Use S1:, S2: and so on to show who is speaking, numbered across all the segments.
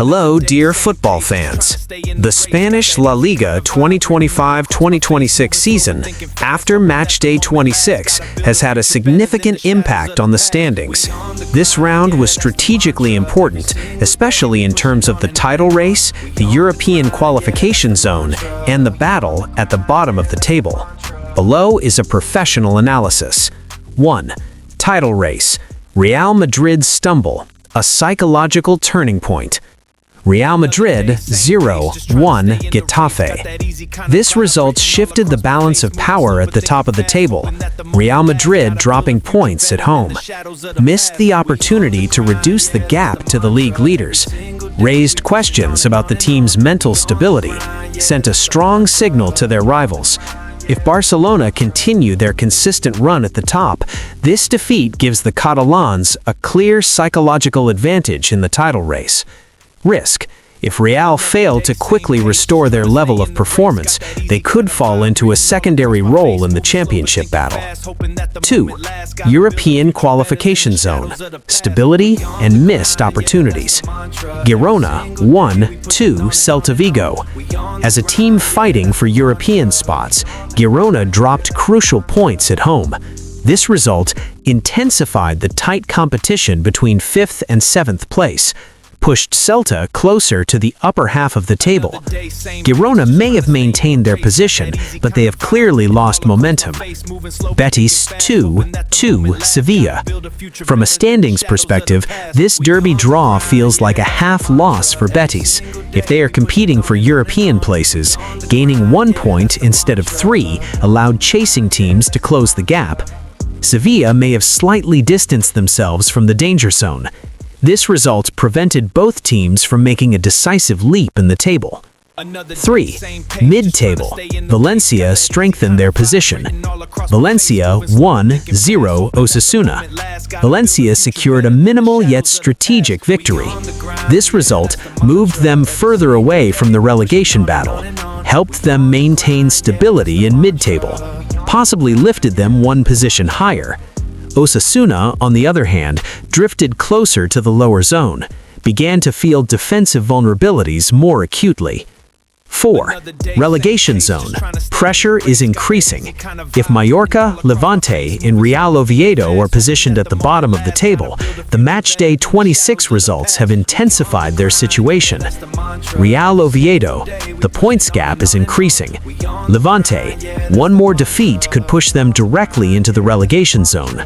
S1: Hello, dear football fans. The Spanish La Liga 2025-2026 season, after match day 26, has had a significant impact on the standings. This round was strategically important, especially in terms of the title race, the European qualification zone, and the battle at the bottom of the table. Below is a professional analysis. 1. Title race. Real Madrid stumble, a psychological turning point. Real Madrid 0-1 Getafe. This result shifted the balance of power at the top of the table, Real Madrid dropping points at home. Missed the opportunity to reduce the gap to the league leaders. Raised questions about the team's mental stability. Sent a strong signal to their rivals. If Barcelona continue their consistent run at the top, this defeat gives the Catalans a clear psychological advantage in the title race. Risk. If Real fail to quickly restore their level of performance, they could fall into a secondary role in the championship battle. 2. European qualification zone. Stability and missed opportunities. Girona 1-2 Celta Vigo. As a team fighting for European spots, Girona dropped crucial points at home. This result intensified the tight competition between 5th and 7th place, pushed Celta closer to the upper half of the table. Girona may have maintained their position, but they have clearly lost momentum. Betis 2-2 Sevilla. From a standings perspective, this derby draw feels like a half loss for Betis. If they are competing for European places, gaining 1 point instead of 3 allowed chasing teams to close the gap. Sevilla may have slightly distanced themselves from the danger zone. This result prevented both teams from making a decisive leap in the table. 3. Mid-table. Valencia strengthened their position. Valencia 1-0 Osasuna. Valencia secured a minimal yet strategic victory. This result moved them further away from the relegation battle, helped them maintain stability in mid-table, possibly lifted them 1 position higher. Osasuna, on the other hand, drifted closer to the lower zone, began to feel defensive vulnerabilities more acutely. 4. Relegation zone. Pressure is increasing. If Mallorca, Levante, and Real Oviedo are positioned at the bottom of the table, the matchday 26 results have intensified their situation. Real Oviedo, the points gap is increasing. Levante, 1 more defeat could push them directly into the relegation zone.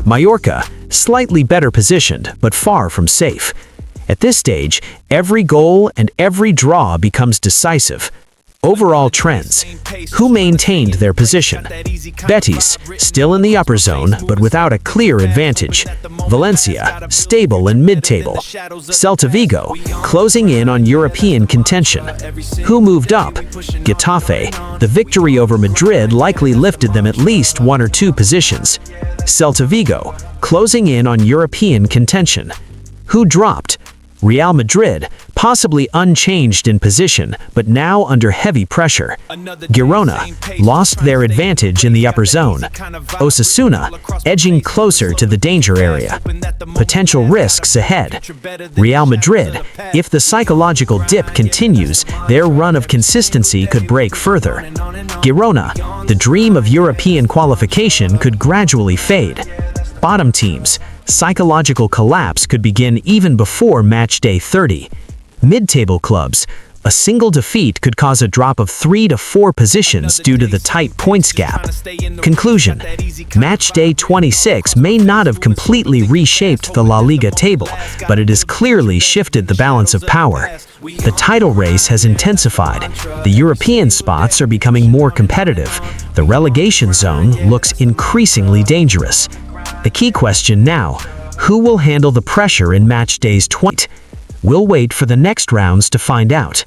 S1: Mallorca, slightly better positioned, but far from safe. At this stage, every goal and every draw becomes decisive. Overall trends. Who maintained their position? Betis, still in the upper zone, but without a clear advantage. Valencia, stable in mid-table. Celta Vigo, closing in on European contention. Who moved up? Getafe, the victory over Madrid likely lifted them at least 1 or 2 positions. Celta Vigo, closing in on European contention. Who dropped? Real Madrid, possibly unchanged in position, but now under heavy pressure. Girona, lost their advantage in the upper zone. Osasuna, edging closer to the danger area. Potential risks ahead. Real Madrid, if the psychological dip continues, their run of consistency could break further. Girona, the dream of European qualification could gradually fade. Bottom teams, psychological collapse could begin even before match day 30. Mid-table clubs, a single defeat could cause a drop of 3 to 4 positions due to the tight points gap. Conclusion. Match day 26 may not have completely reshaped the La Liga table, but it has clearly shifted the balance of power. The title race has intensified. The European spots are becoming more competitive. The relegation zone looks increasingly dangerous. The key question now, who will handle the pressure in match days 20? We'll wait for the next rounds to find out.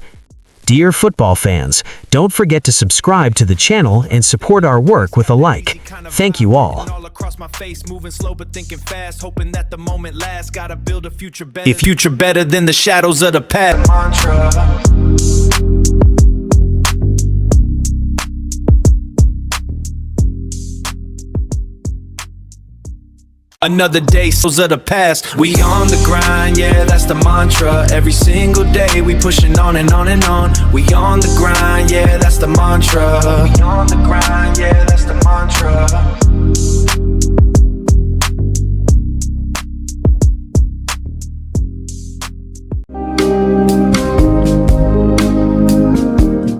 S1: Dear football fans, don't forget to subscribe to the channel and support our work with a like. Thank you all.
S2: A future better than the shadows of the past. Another day, souls of the past. We on the grind, yeah, that's the mantra. Every single day, we pushing on and on and on. We on the grind, yeah, that's the mantra. We on the grind, yeah, that's the mantra.